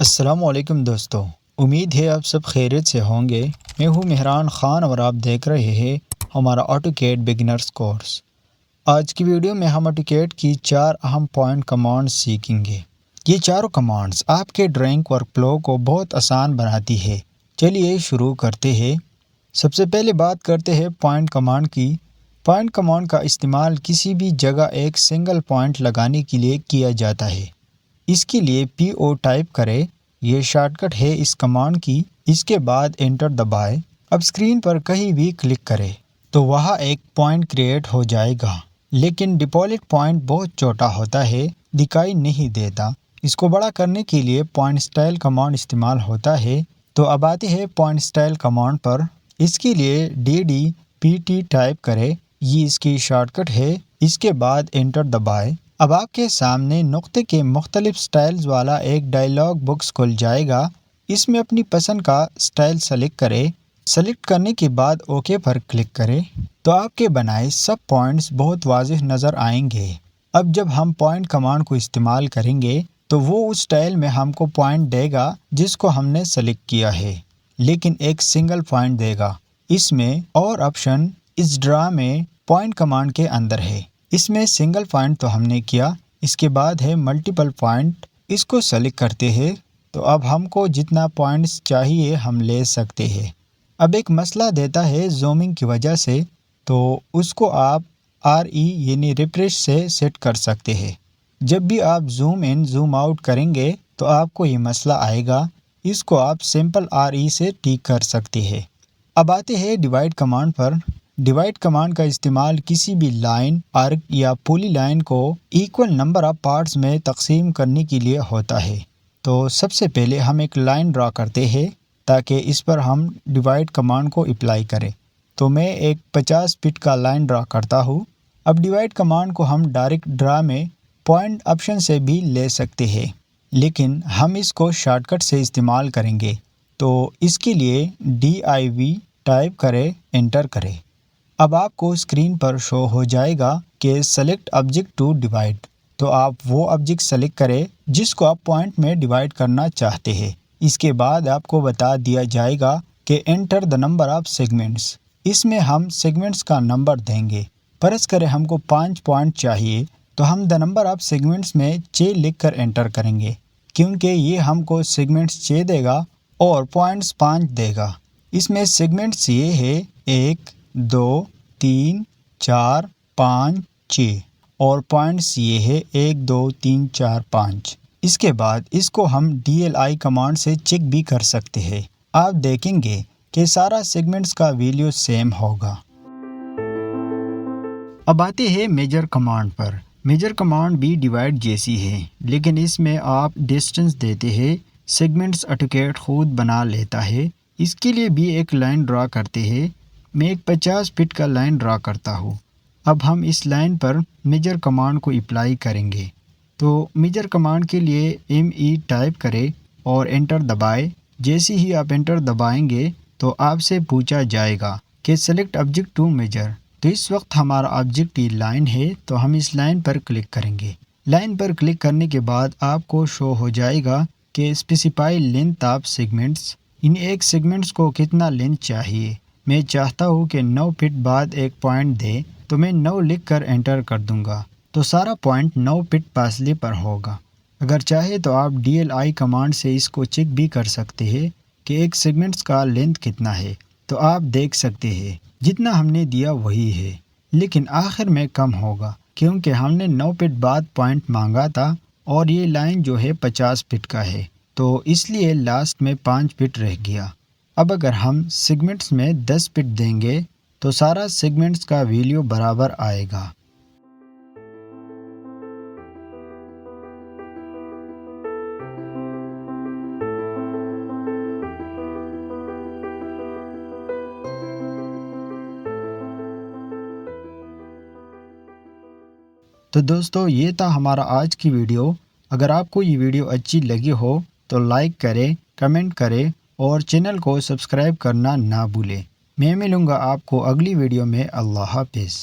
السلام علیکم دوستو، امید ہے آپ سب خیریت سے ہوں گے۔ میں ہوں مہران خان اور آپ دیکھ رہے ہیں ہمارا آٹوکیڈ بگنرز کورس۔ آج کی ویڈیو میں ہم آٹوکیڈ کی 4 اہم پوائنٹ کمانڈز سیکھیں گے۔ یہ چاروں کمانڈز آپ کے ڈرائنگ ورک فلو کو بہت آسان بناتی ہے۔ چلیے شروع کرتے ہیں۔ سب سے پہلے بات کرتے ہیں پوائنٹ کمانڈ کی۔ پوائنٹ کمانڈ کا استعمال کسی بھی جگہ ایک سنگل پوائنٹ لگانے کے لیے کیا جاتا ہے۔ اس کے لیے PO ٹائپ کریں، یہ شارٹ کٹ ہے اس کمانڈ کی۔ اس کے بعد انٹر دبائیں۔ اب اسکرین پر کہیں بھی کلک کریں تو وہاں ایک پوائنٹ کریٹ ہو جائے گا، لیکن ڈیفالٹ پوائنٹ بہت چھوٹا ہوتا ہے، دکھائی نہیں دیتا۔ اس کو بڑا کرنے کے لیے پوائنٹ اسٹائل کمانڈ استعمال ہوتا ہے۔ تو اب آتے ہیں پوائنٹ اسٹائل کمانڈ پر۔ اس کے لیے DDPT ٹائپ کریں، یہ اس کی شارٹ کٹ ہے۔ اس کے بعد انٹر دبائیں۔ اب آپ کے سامنے نقطے کے مختلف سٹائلز والا ایک ڈائلاگ باکس کھل جائے گا۔ اس میں اپنی پسند کا سٹائل سلیکٹ کریں۔ سلیکٹ کرنے کے بعد اوکے پر کلک کریں تو آپ کے بنائے سب پوائنٹس بہت واضح نظر آئیں گے۔ اب جب ہم پوائنٹ کمانڈ کو استعمال کریں گے تو وہ اس سٹائل میں ہم کو پوائنٹ دے گا جس کو ہم نے سلیکٹ کیا ہے، لیکن ایک سنگل پوائنٹ دے گا۔ اس میں اور آپشن اس ڈرا میں پوائنٹ کمانڈ کے اندر ہے۔ اس میں سنگل پوائنٹ تو ہم نے کیا، اس کے بعد ہے ملٹیپل پوائنٹ، اس کو سلیکٹ کرتے ہیں تو اب ہم کو جتنا پوائنٹس چاہیے ہم لے سکتے ہیں۔ اب ایک مسئلہ دیتا ہے زومنگ کی وجہ سے، تو اس کو آپ RE یعنی ریفریش سے سیٹ کر سکتے ہیں۔ جب بھی آپ زوم ان زوم آؤٹ کریں گے تو آپ کو یہ مسئلہ آئے گا، اس کو آپ سمپل RE سے ٹھیک کر سکتے ہیں۔ اب آتے ہیں ڈیوائڈ کمانڈ پر۔ ڈیوائڈ کمانڈ کا استعمال کسی بھی لائن، آرک یا پولی لائن کو ایکول نمبر آف پارٹس میں تقسیم کرنے کے لیے ہوتا ہے۔ تو سب سے پہلے ہم ایک لائن ڈرا کرتے ہیں تاکہ اس پر ہم ڈیوائڈ کمانڈ کو اپلائی کریں۔ تو میں ایک 50 فٹ کا لائن ڈرا کرتا ہوں۔ اب ڈیوائڈ کمانڈ کو ہم ڈائریکٹ ڈرا میں پوائنٹ آپشن سے بھی لے سکتے ہیں، لیکن ہم اس کو شارٹ کٹ سے استعمال کریں گے۔ تو اس کے لیے DIV ٹائپ کریں، انٹر کریں۔ اب آپ کو اسکرین پر شو ہو جائے گا کہ سلیکٹ آبجیکٹ ٹو ڈیوائڈ۔ تو آپ وہ آبجیکٹ سلیکٹ کریں جس کو آپ پوائنٹ میں ڈیوائڈ کرنا چاہتے ہیں۔ اس کے بعد آپ کو بتا دیا جائے گا کہ enter the number of segments. اس میں ہم سیگمنٹس کا نمبر دیں گے۔ فرض کریں ہم کو 5 پوائنٹ چاہیے تو ہم دی نمبر آف سیگمنٹس میں 6 لکھ کر انٹر کریں گے، کیونکہ یہ ہم کو سیگمنٹس 6 دے گا اور پوائنٹس 5 دے گا۔ اس میں سیگمنٹس یہ ہے 1 2 3 4 5 6 اور پوائنٹس یہ ہے 1 2 3 4 5۔ اس کے بعد اس کو ہم DLI کمانڈ سے چیک بھی کر سکتے ہیں۔ آپ دیکھیں گے کہ سارا سیگمنٹس کا ویلیو سیم ہوگا۔ اب آتے ہیں میجر کمانڈ پر۔ میجر کمانڈ بھی ڈیوائڈ جیسی ہے، لیکن اس میں آپ ڈسٹنس دیتے ہیں، سیگمنٹس آٹوکیڈ خود بنا لیتا ہے۔ اس کے لیے بھی ایک لائن ڈرا کرتے ہیں۔ میں ایک 50 فٹ کا لائن ڈرا کرتا ہوں۔ اب ہم اس لائن پر میجر کمانڈ کو اپلائی کریں گے۔ تو میجر کمانڈ کے لیے ME ٹائپ کریں اور انٹر دبائیں۔ جیسے ہی آپ انٹر دبائیں گے تو آپ سے پوچھا جائے گا کہ سلیکٹ آبجیکٹ ٹو میجر۔ تو اس وقت ہمارا آبجیکٹ یہ لائن ہے، تو ہم اس لائن پر کلک کریں گے۔ لائن پر کلک کرنے کے بعد آپ کو شو ہو جائے گا کہ اسپیسیفائی لینتھ آف سیگمنٹس، ان ایک سیگمنٹس کو کتنا لینتھ چاہیے۔ میں چاہتا ہوں کہ 9 فٹ بعد ایک پوائنٹ دے، تو میں 9 لکھ کر انٹر کر دوں گا، تو سارا پوائنٹ 9 فٹ فاصلے پر ہوگا۔ اگر چاہے تو آپ DLI کمانڈ سے اس کو چیک بھی کر سکتے ہیں کہ ایک سیگمنٹس کا لینتھ کتنا ہے۔ تو آپ دیکھ سکتے ہیں جتنا ہم نے دیا وہی ہے، لیکن آخر میں کم ہوگا کیونکہ ہم نے 9 فٹ بعد پوائنٹ مانگا تھا اور یہ لائن جو ہے 50 فٹ کا ہے، تو اس لیے لاسٹ میں 5 فٹ رہ گیا۔ اب اگر ہم سیگمنٹس میں 10 فٹ دیں گے تو سارا سیگمنٹس کا ویلیو برابر آئے گا۔ تو دوستو یہ تھا ہمارا آج کی ویڈیو۔ اگر آپ کو یہ ویڈیو اچھی لگی ہو تو لائک کریں، کمنٹ کریں اور چینل کو سبسکرائب کرنا نہ بھولیں۔ میں ملوں گا آپ کو اگلی ویڈیو میں۔ اللہ حافظ۔